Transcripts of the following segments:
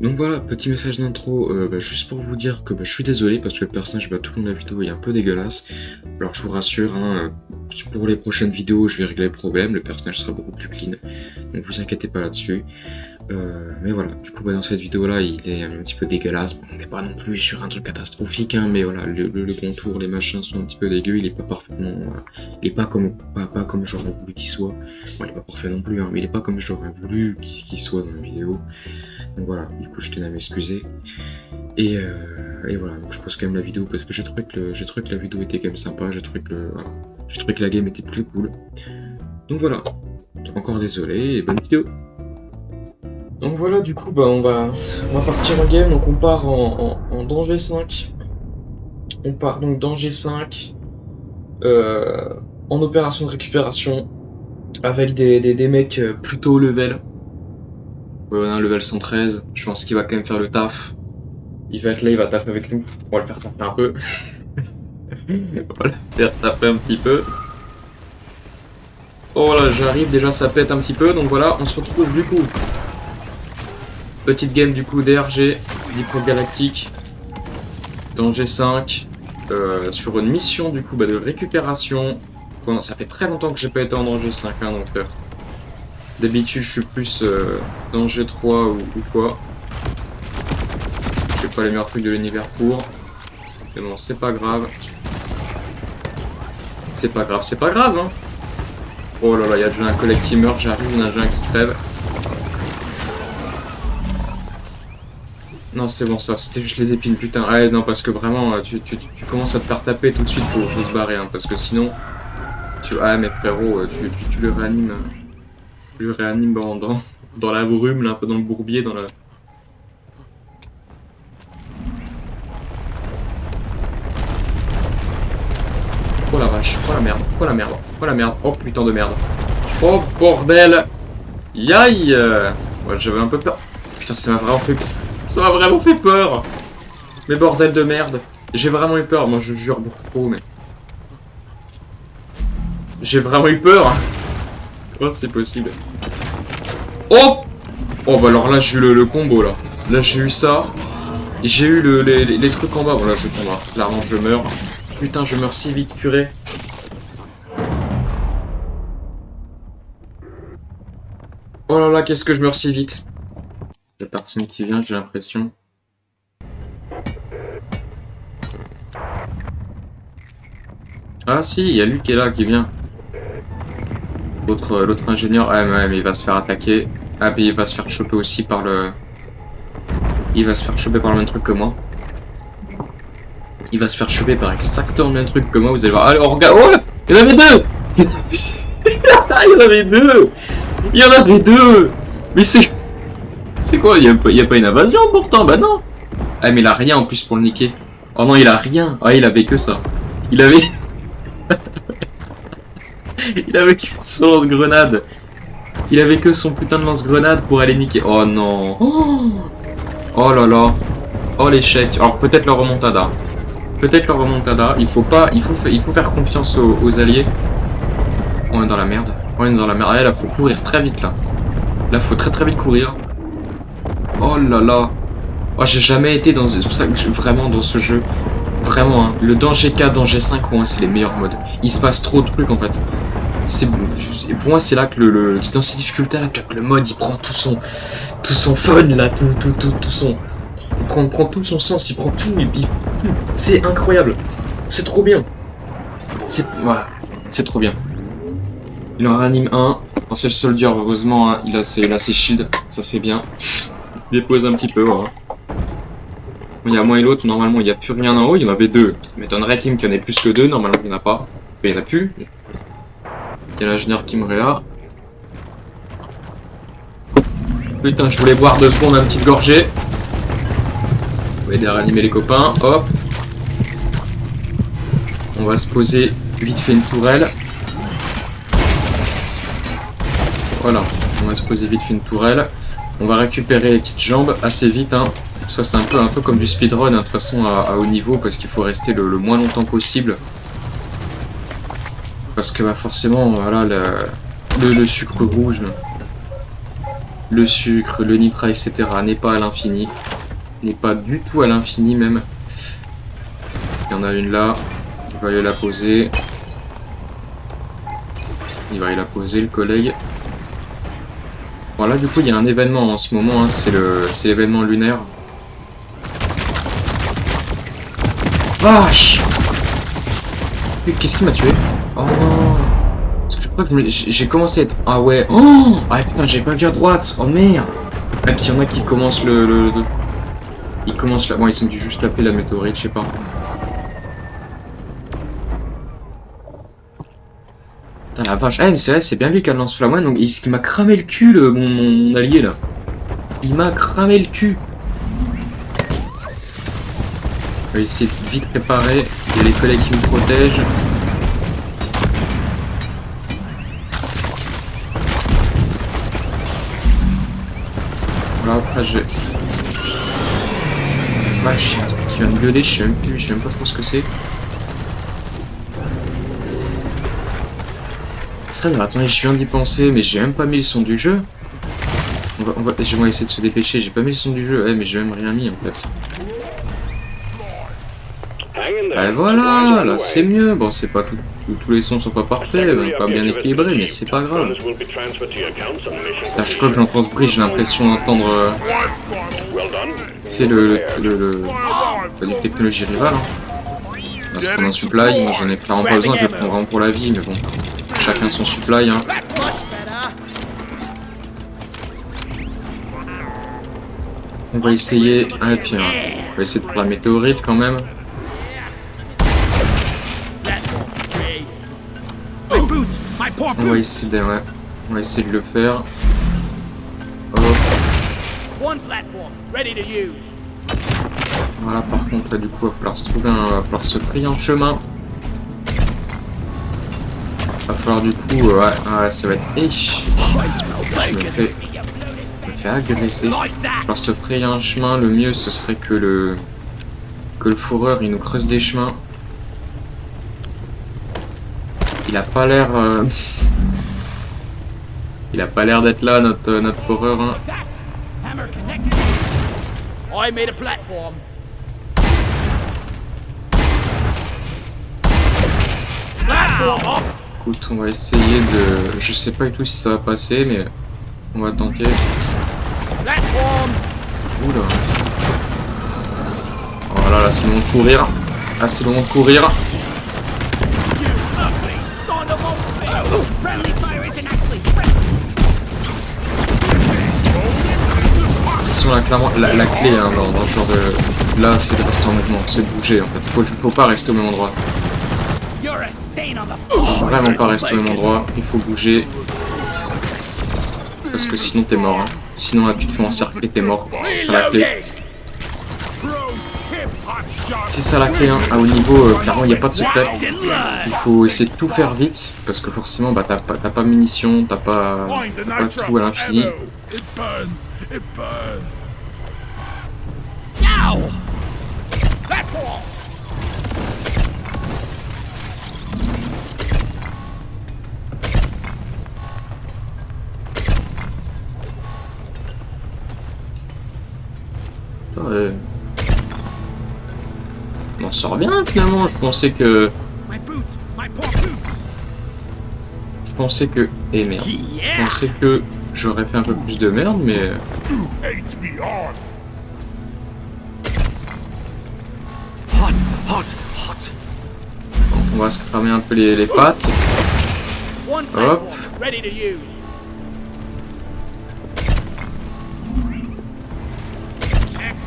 Donc voilà, petit message d'intro, juste pour vous dire que je suis désolé parce que le personnage tout le long de la vidéo est un peu dégueulasse. Alors je vous rassure, pour les prochaines vidéos je vais régler le problème, le personnage sera beaucoup plus clean, donc vous inquiétez pas là-dessus. Mais voilà, du coup dans cette vidéo là il est un petit peu dégueulasse, bon, on n'est pas non plus sur un truc catastrophique, mais voilà, le contour, les machins sont un petit peu dégueux, il est pas parfaitement, il est pas comme j'aurais voulu qu'il soit. Bon, il est pas parfait non plus, mais il est pas comme j'aurais voulu qu'il soit dans la vidéo. Donc voilà, du coup je tenais à m'excuser. Et voilà, donc je pose quand même la vidéo parce que j'ai trouvé que la vidéo était quand même sympa, j'ai trouvé que la game était plus cool. Donc voilà, encore désolé et bonne vidéo. Donc voilà, du coup on va partir en game, donc on part en danger 5. On part donc danger 5 en opération de récupération avec des mecs plutôt level. Un level 113, je pense qu'il va quand même faire le taf. Il va être là, il va taper avec nous. On va le faire taper un peu. On va le faire taper un petit peu. Oh là, j'arrive, déjà ça pète un petit peu. Donc voilà, on se retrouve du coup. Petite game du coup DRG, Deep Galactique. Dans G5. Sur une mission du coup de récupération. Bon, ça fait très longtemps que j'ai pas été en danger 5, donc d'habitude je suis plus dans G3 ou quoi. Je sais pas les meilleurs trucs de l'univers pour. Mais bon, c'est pas grave. C'est pas grave, hein. Oh là là, il y a déjà un collègue qui meurt, j'arrive, il y en a déjà un qui crève. Non, c'est bon, ça, c'était juste les épines, putain. Ah non, parce que vraiment, tu commences à te faire taper tout de suite, faut se barrer, hein, parce que sinon... Ah mais frérot, tu le réanimes... Tu le réanimes dans la brume, là, un peu dans le bourbier, dans la... Oh la vache, oh la merde, oh la merde, oh la merde, oh putain de merde. Oh bordel. Yaï. Ouais, j'avais un peu peur. Putain, ça m'a vraiment fait peur. Mais bordel de merde. J'ai vraiment eu peur, moi je jure beaucoup trop, mais... J'ai vraiment eu peur. Oh, c'est possible. Oh. Oh bah alors là j'ai eu le combo là. Là j'ai eu ça. J'ai eu les trucs en bas. Bon là je tombe, clairement je meurs. Putain, je meurs si vite, purée. Oh là là, qu'est-ce que je meurs si vite. La personne qui vient, j'ai l'impression. Ah si, il y a lui qui est là, qui vient. L'autre ingénieur, ouais, mais il va se faire attaquer. Ah, puis il va se faire choper aussi par le... Il va se faire choper par le même truc que moi. Il va se faire choper par exactement le même truc que moi, vous allez voir. Allez, on regarde. Oh, il y en avait deux. Il y en avait deux. Il y en avait deux. Mais c'est... C'est quoi? Il y a pas une invasion pourtant? Bah non. Ah mais il a rien en plus pour le niquer. Oh non, il a rien. Ah, il avait que ça. Il avait... Il avait que son lance-grenade. Il avait que son putain de lance-grenade pour aller niquer. Oh non. Oh là là. Oh l'échec. Alors peut-être le remontada. Peut-être le remontada. Il faut faire confiance aux alliés. On est dans la merde. On est dans la merde. Ah, là, faut courir très vite là. Là, faut très vite courir. Oh là là. Oh, j'ai jamais été dans... C'est pour ça que vraiment dans ce jeu... Vraiment, hein. Le danger 4, danger 5, pour moi, c'est les meilleurs modes. Il se passe trop de trucs, en fait. Pour moi, c'est là que c'est dans ces difficultés-là que le mode, il prend tout son fun, là. Tout son... Il prend tout son sens, il prend tout. C'est incroyable. C'est trop bien. Voilà. C'est trop bien. Il en réanime un. C'est le soldier, heureusement, hein. Il a ses shields. Ça, c'est bien. Il dépose un petit peu, voilà. Il y a moi et l'autre, normalement il n'y a plus rien en haut, il y en avait deux. Ça m'étonnerait qu'il y en ait plus que deux, normalement il n'y en a pas. Mais il n'y en a plus. Il y a l'ingénieur qui me là. Putain, je voulais boire 2 secondes un petite gorgée. On va aider à réanimer les copains, hop. On va se poser vite fait une tourelle. Voilà, on va se poser vite fait une tourelle. On va récupérer les petites jambes assez vite, hein. Ça c'est un peu comme du speedrun, hein, de toute façon à haut niveau, parce qu'il faut rester le moins longtemps possible. Parce que bah, forcément, voilà, le sucre rouge. le sucre, le nitrat, etc. n'est pas à l'infini. N'est pas du tout à l'infini même. Il y en a une là. Il va aller la poser. Il va aller la poser, le collègue. Voilà, du coup, il y a un événement en ce moment. Hein, c'est l'événement lunaire. Vache! Qu'est-ce qui m'a tué? Oh non! Parce que je crois que j'ai commencé à être... Ah ouais! Oh! Ah putain, j'avais pas vu à droite! Oh merde! Même s'il y en a qui commencent Ils commencent là... Bon, ils ont dû juste taper la météorite, je sais pas. Putain, la vache. Ah, mais c'est vrai, c'est bien lui qui a le lance-flamme. Donc, il m'a cramé le cul, mon allié, là. Il m'a cramé le cul. On va essayer de vite réparer. Il y a les collègues qui me protègent. Voilà, après je vais... Vache, qui vient de gueuler, je sais même pas trop ce que c'est. C'est vrai, attendez, je viens d'y penser, mais j'ai même pas mis le son du jeu. On va essayer de se dépêcher, j'ai pas mis le son du jeu, ouais, mais j'ai même rien mis en fait. Et voilà, là c'est mieux. Bon, c'est pas tous les sons sont pas parfaits, pas bien équilibrés, mais c'est pas grave. Là, je crois que j'entends ce bruit, j'ai l'impression d'entendre. C'est le du technologie rivale. Hein. On va se prendre un supply, moi j'en ai clairement pas besoin, je le prends vraiment pour la vie, mais bon. Chacun son supply. Hein. On va essayer. Ah, et puis, on va essayer de prendre la météorite quand même. On va essayer de le faire. Hop. Voilà, par contre, là, du coup, va falloir se frayer un chemin. Va falloir du coup, ouais, ça va être... Je me fais agresser. Va falloir se frayer un chemin. Le mieux, ce serait que le fourreur, il nous creuse des chemins. Il a pas l'air... Il a pas l'air d'être là, notre fourreur. Hein. Écoute, on va essayer de... Je sais pas du tout si ça va passer, mais on va tenter. Oula. Voilà, là c'est le moment de courir. Là c'est le moment de courir. Là, clairement, la clé hein, dans ce genre de... Là, c'est de rester en mouvement, c'est de bouger en fait. Faut pas rester au même endroit. Faut vraiment pas rester au même endroit, il faut bouger. Parce que sinon t'es mort. Hein. Sinon là tu te fais encercler, t'es mort. C'est ça la clé. C'est ça la clé, hein. À haut niveau, clairement il n'y a pas de secret. Il faut essayer de tout faire vite. Parce que forcément bah, t'as pas de munitions, t'as pas tout à l'infini. On en sort bien finalement. Je pensais que... Eh merde. Je pensais que j'aurais fait un peu plus de merde, mais... On va se cramer un peu les pattes. Hop.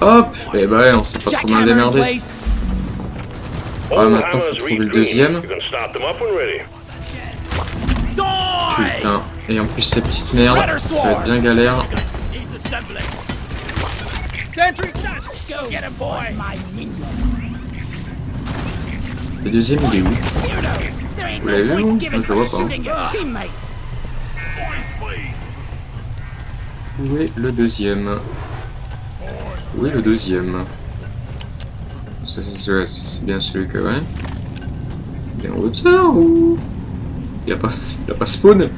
Hop. Et bah ouais, on s'est pas trop mal démerdé. Ah, maintenant faut trouver le deuxième. Putain. Et en plus ces petites merdes, ça va être bien galère. Le deuxième il est où? Vous l'avez vu vous? Je le vois pas. Hein. Où est le deuxième? Où est le deuxième? C'est bien celui que ouais. Il est en hauteur ou... Il a pas spawn?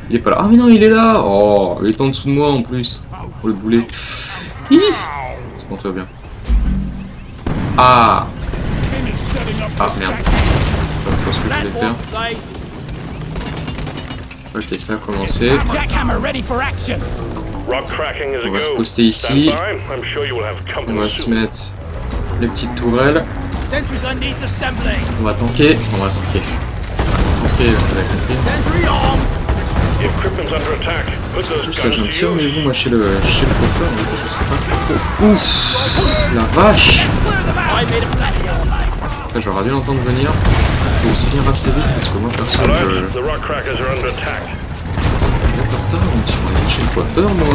Il est pas là. Ah mais non, il est là. Oh, il est en dessous de moi en plus. Oh le boulet. Hi. C'est bon, tout va bien. Ah. Ah merde. Je sais pas ce que je voulais faire. Ok, ça a commencé. On va se poster ici. On va se mettre les petites tourelles. On va tanker. On va tanker. Ok, vous avez compris. Juste là, j'ai un petit rendez-vous moi chez le coiffeur, en fait, je sais pas. Ouf, la vache. Après, j'aurais dû l'entendre venir. Faut aussi venir assez vite parce que moi perso je... Putain, on est chez le coiffeur moi,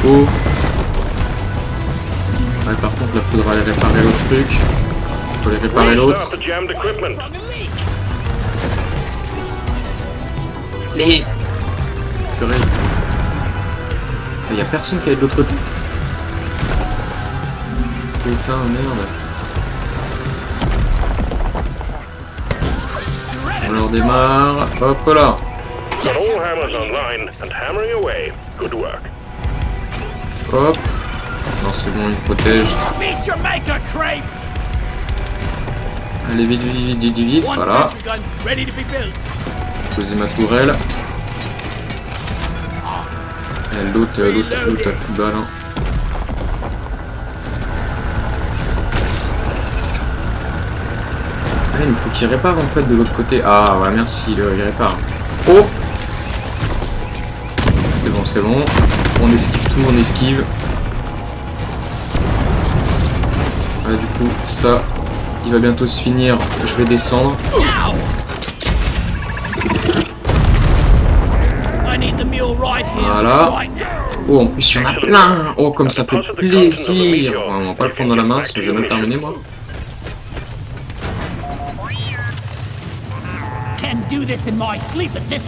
Oh. Ouais, par contre là faudra aller réparer l'autre truc. Faut aller réparer l'autre. Les... Purée. Y'a personne qui est de l'autre côté. Putain, merde. On leur démarre. Hop là. Hop. Non, c'est bon, il protège. Allez, vite, vite, vite, vite, vite. Voilà. Poser ma tourelle. L'autre a plus de balles. Hein. Ah, il faut qu'il répare en fait de l'autre côté. Ah ouais, merci, il répare. Oh. C'est bon, c'est bon. On esquive tout, on esquive. Ah, du coup, ça, il va bientôt se finir. Je vais descendre. Voilà. Oh, en plus, il y en a plein. Oh, comme ça fait plaisir. On va pas le prendre dans la main parce que je vais même terminer, moi.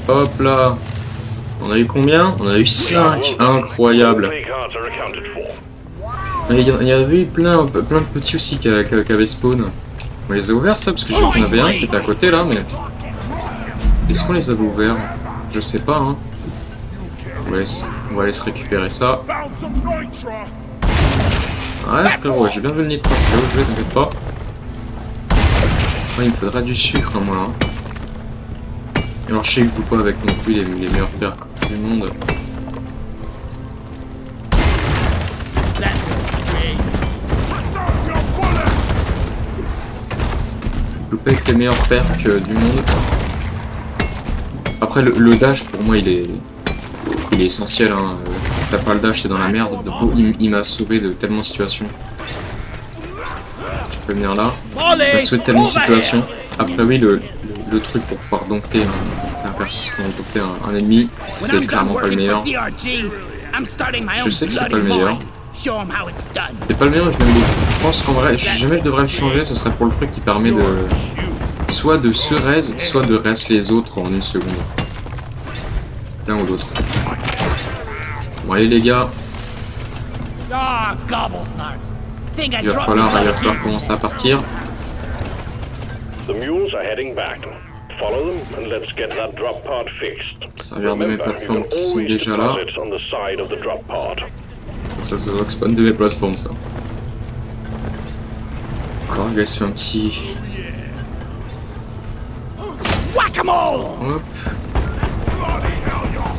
Hop là. On a eu combien? On a eu 5. Incroyable. Il y avait eu plein de petits aussi qui avaient spawn. On les a ouverts ça parce que j'ai vu qu'il y en avait un qui était à côté là, mais... Est-ce qu'on les avait ouverts? Je sais pas, hein. On va aller se récupérer ça. Ouais, frérot, j'ai bien vu le nitro, c'est là où je vais, t'inquiète pas. Ouais, il me faudra du sucre, moi. Hein. Alors, je sais que je joue pas avec non plus les meilleurs pères du monde. Je joue pas avec les meilleurs pères du monde. Après, le dash, pour moi, il est essentiel. Hein. T'as pas le dash, t'es dans la merde. Il m'a sauvé de tellement de situations. Tu peux venir là. Il m'a sauvé de tellement de situations. Après, oui, le truc pour pouvoir dompter un ennemi, c'est clairement pas le meilleur. Je sais que c'est pas le meilleur. C'est pas le meilleur, je l'aime beaucoup. Je pense qu'en vrai, jamais je devrais le changer, ce serait pour le truc qui permet de... Soit de se raise, soit de reste les autres en une seconde. L'un ou l'autre. Bon allez les gars. Il va falloir commencer à partir. Servir de mes plateformes qui sont déjà là. Ça doit spawn de mes plateformes ça. Encore le gars se fait un petit... Hop.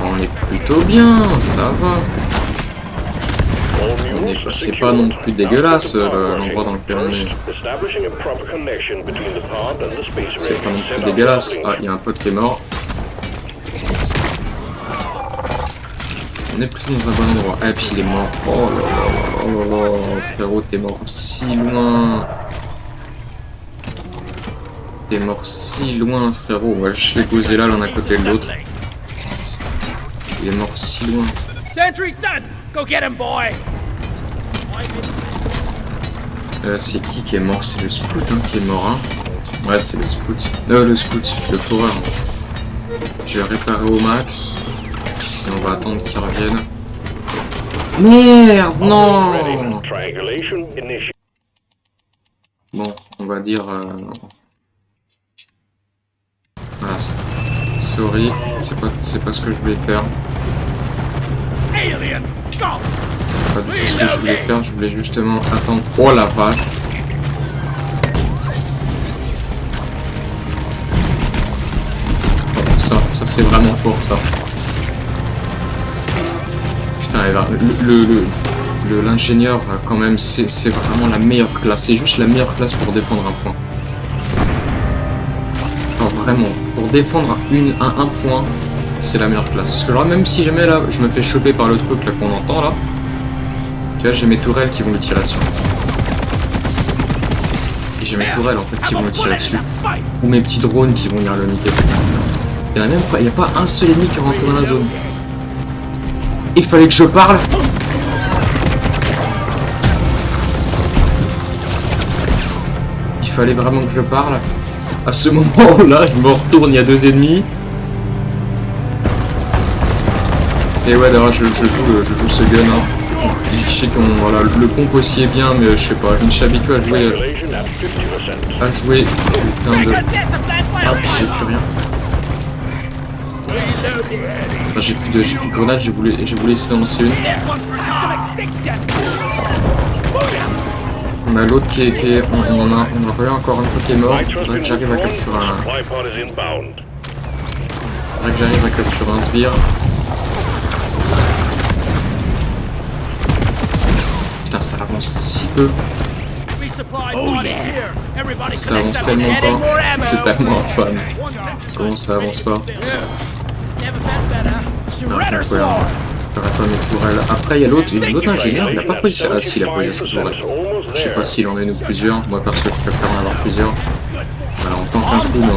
On est plutôt bien, ça va. C'est pas non plus dégueulasse l'endroit dans lequel on est. C'est pas non plus dégueulasse. Ah, il y a un pote qui est mort. On est plus dans un bon endroit. Ah, et puis il est mort. Oh là là, oh là là, frérot, t'es mort si loin. T'es mort si loin, frérot. Ouais, je l'ai posé là, l'un à côté de l'autre. Il est mort si loin. C'est qui est mort? C'est le scout hein, qui est mort. Hein. Ouais, c'est le scout. Le scout, le coureur. Je vais réparer au max. Et on va attendre qu'il revienne. Merde, non! Bon, on va dire... Voilà, sorry, c'est pas ce que je voulais faire. C'est pas du tout ce que je voulais faire, je voulais justement attendre. Oh la vache! Oh, ça c'est vraiment fort ça. Putain, l'ingénieur quand même, c'est vraiment la meilleure classe. C'est juste la meilleure classe pour défendre un point. Alors vraiment, pour défendre un point, c'est la meilleure classe. Parce que là, même si jamais là, je me fais choper par le truc là qu'on entend là, tu vois, j'ai mes tourelles qui vont me tirer dessus. Et j'ai mes tourelles en fait qui vont me tirer dessus. Ou mes petits drones qui vont venir le niquer. Il n'y a même pas, il n'y a pas un seul ennemi qui rentre dans la zone. Il fallait que je parle. Il fallait vraiment que je parle. À ce moment-là, je me retourne, il y a 2 ennemis. Et ouais, d'ailleurs, je joue ce gun. Hein. Je sais qu'on voilà, le pompe aussi est bien, mais je sais pas, je me suis habitué à jouer. Putain de. Ah, j'ai plus rien. Enfin, j'ai plus de grenades, j'ai voulu essayer d'en lancer une. On a l'autre qui est. On a pas eu encore un truc qui est mort. Faudrait que j'arrive à capturer un sbire. Putain, ça avance si peu. Ça avance tellement pas. C'est tellement fun. Comment ça avance pas? Non, j'aurais pas mes tourelles. Après, il y a l'autre ingénieur, il a pas posé. Ah, si, il a posé sa tourelle. Je sais pas s'il en a une ou plusieurs. Moi, perso, je préfère en avoir plusieurs. Voilà, on tente un coup, mais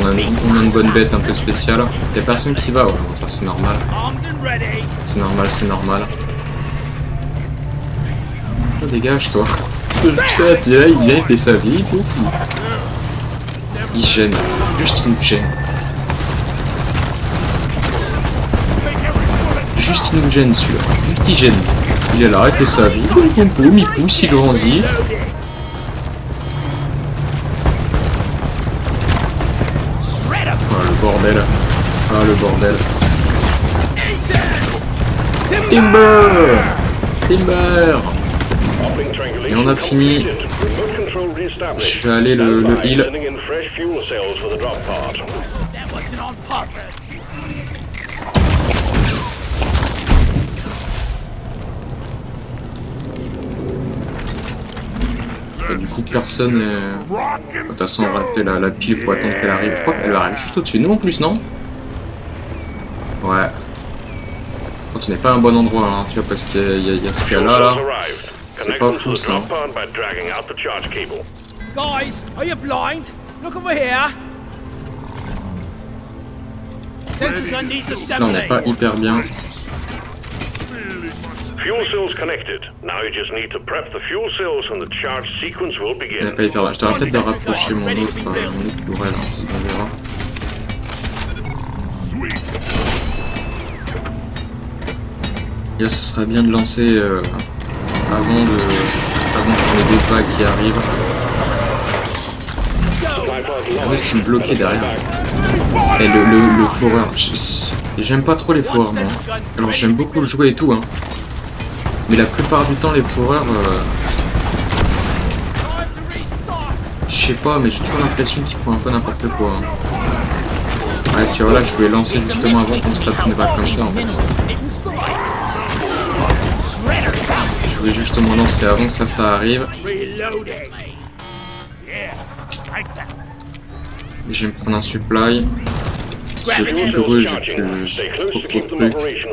on a une bonne bête un peu spéciale. Y'a personne qui va, ouais, enfin, c'est normal. C'est normal. Oh, dégage, toi. Putain, il vient, il fait sa vie, tout. Il gêne. Juste, il nous gêne. Juste il nous gêne celui-là, juste il gêne. Il est là, il fait sa vie, il pousse, il grandit. Ah le bordel. Ah le bordel. Timber. Et on a fini. Je vais aller le heal. Du coup personne de toute façon on va rater la pile, faut attendre qu'elle arrive. Je crois qu'elle arrive juste au-dessus de nous en plus, non? Ouais. Quand tu n'es pas à un bon endroit hein, tu vois, parce qu'il y a ce qu'il y a là. C'est pas fou ça. Guys, are you blind? Look over here. Là on n'est pas hyper bien. Fuel cells connected. Now you just need to prep the fuel cells and the charge sequence will On n'est begin. pas hyper bien. Je devrais peut-être de rapprocher mon autre tourelle, on verra. Et là, ce serait bien de lancer avant qu'on ait des vagues qui arrivent. En fait, il me bloquait derrière. Et le foreur, j'aime pas trop les foreurs moi. Alors j'aime beaucoup le jouer et tout hein. Mais la plupart du temps les foreurs, je sais pas, mais j'ai toujours l'impression qu'ils font un peu n'importe quoi. Hein. Ouais tu vois là je voulais lancer justement avant qu'on se tape une vague comme ça en fait. Je voulais justement lancer avant que ça arrive. Je vais me prendre un supply. J'ai plus de rue, j'ai plus trop de trucs.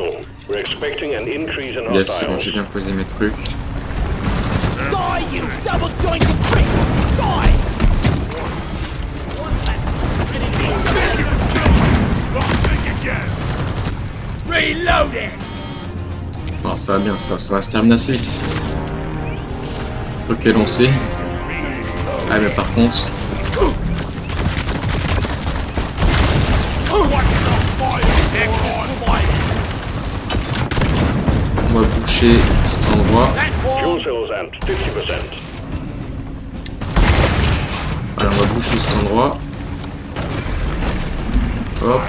Yes, c'est bon, j'ai bien posé mes trucs. Bon, ça va bien, ça va se terminer assez vite. Ok, lancé. Ah, mais par contre. On va boucher cet endroit. Voilà, on va boucher cet endroit. Hop.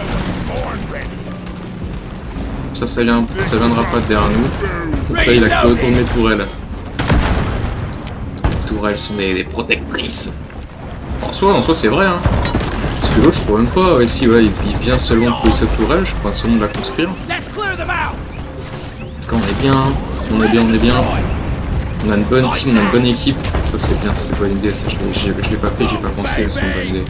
Ça viendra pas derrière nous. Donc là, il a que retourné les tourelles. Les tourelles sont des protectrices. En soi c'est vrai, hein. Parce que l'autre, je crois même pas. Ouais, si, ouais, il vient seulement de poser cette tourelle, je crois seulement de la construire. Quand on est bien. On a une bonne team, on a une bonne équipe. Ça, c'est bien, c'est une bonne idée. Ça, je l'ai pas fait, j'ai pas pensé, mais c'est une bonne idée.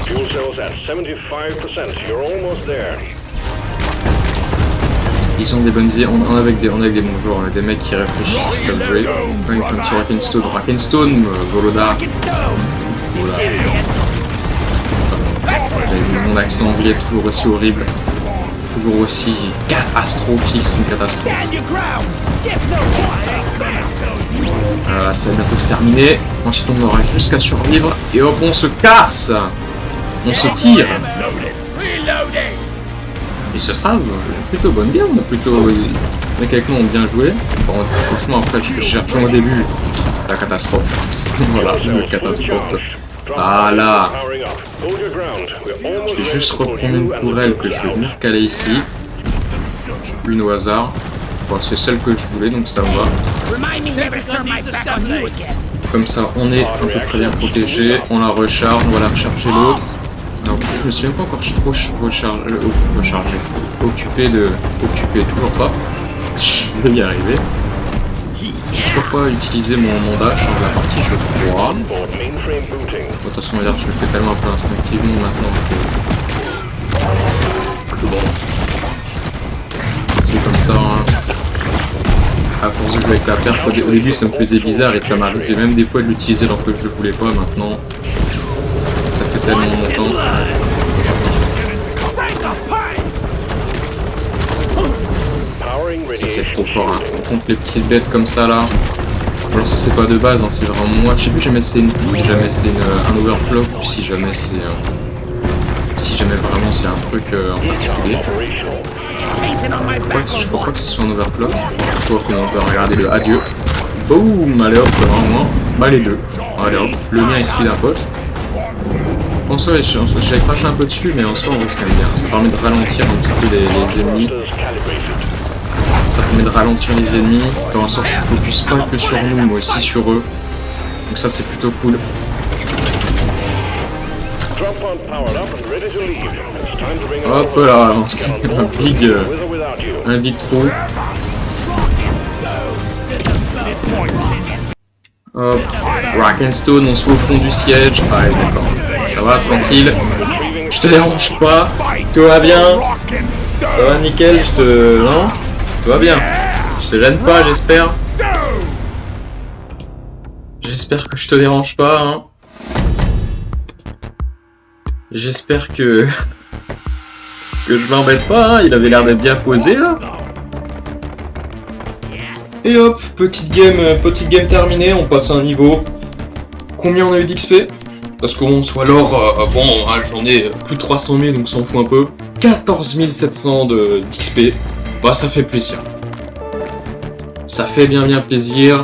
Fuel cells at 75%. You're almost there. Ils ont des bonnes idées, on a avec des bons joueurs, on a des mecs qui réfléchissent à jouer. Quand ils font sur Rakenstone, Voloda. Voilà. Mon accent anglais est toujours aussi horrible, toujours aussi catastrophique, c'est une catastrophe. Voilà, ça va bientôt se terminer. Ensuite on aura juste qu'à survivre et hop on se casse. On se tire. Et ce sera plutôt bonne game, plutôt. Les mecs avec nous ont bien joué. Bon, franchement, après, je cherche au début la catastrophe. Voilà, la catastrophe. Ah là. Je vais juste reprendre une tourelle que je vais venir caler ici. Une au hasard. Bon, c'est celle que je voulais, donc ça me va. Comme ça, on est à peu près bien protégé. On la recharge, on va la recharger l'autre. Non, je me suis même pas encore rechargé. Occupé, toujours pas. Je vais y arriver. Je peux pas utiliser mon dash dans la partie, je crois. Bon, de toute façon, je le fais tellement un peu instinctivement maintenant que... Bon. C'est comme ça, hein. À force de jouer avec la perte, au début ça me faisait bizarre et ça m'arrivait même des fois de l'utiliser alors que je le voulais pas. Maintenant, ça fait tellement longtemps. Ça c'est trop fort, hein. Contre les petites bêtes comme ça là. Alors ça c'est pas de base, hein. C'est vraiment moi. Je sais plus jamais c'est un overclock ou si jamais c'est vraiment c'est un truc en particulier. Je crois pas que ce soit un overclock. On peut regarder le adieu. Boum, allez hop, vraiment. Bah les deux. Allez hop, le mien il suit d'un pote. En soi, j'avais craché un peu dessus, mais en soi on risque quand même bien. Ça permet de ralentir un petit peu les ennemis. Ça permet de ralentir les ennemis, faire en sorte qu'ils ne focusent pas que sur nous, mais aussi sur eux. Donc ça c'est plutôt cool. Hop là, un big trou. Hop, Rakenstone, on se fait au fond du siège. Ah d'accord, ça va, tranquille. Je te dérange pas, tout va bien. Ça va nickel, non? Tout va bien. Je te gêne pas, j'espère. J'espère que je te dérange pas, hein. J'espère que je m'embête pas, hein. Il avait l'air d'être bien posé là. Et hop, petite game terminée, on passe à un niveau. Combien on a eu d'XP? Parce qu'on soit l'or, bon, j'en ai plus de 300 000 donc s'en fout un peu. 14 700 d'XP, bah ça fait plaisir. Ça fait bien plaisir.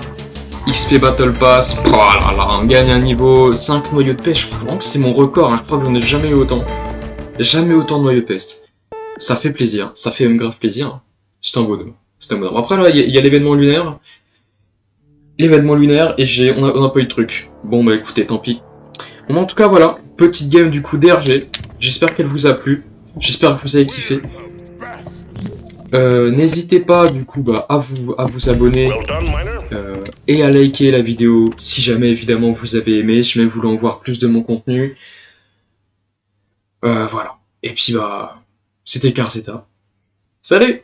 XP Battle Pass, oh là là, on gagne un niveau, 5 noyaux de pêche, je crois vraiment que c'est mon record, hein. Je crois que j'en ai jamais eu autant. Jamais autant de noyaux de peste. Ça fait plaisir, ça fait même grave plaisir. C'est un bonhomme. Après là, il y a l'événement lunaire. L'événement lunaire, et on a pas eu de truc. Bon bah écoutez, tant pis. Bon en tout cas voilà, petite game du coup d'RG. J'espère qu'elle vous a plu. J'espère que vous avez kiffé. N'hésitez pas du coup à vous abonner et à liker la vidéo si jamais évidemment vous avez aimé, si jamais vous voulez en voir plus de mon contenu. Voilà. Et puis c'était Carzeta. Salut!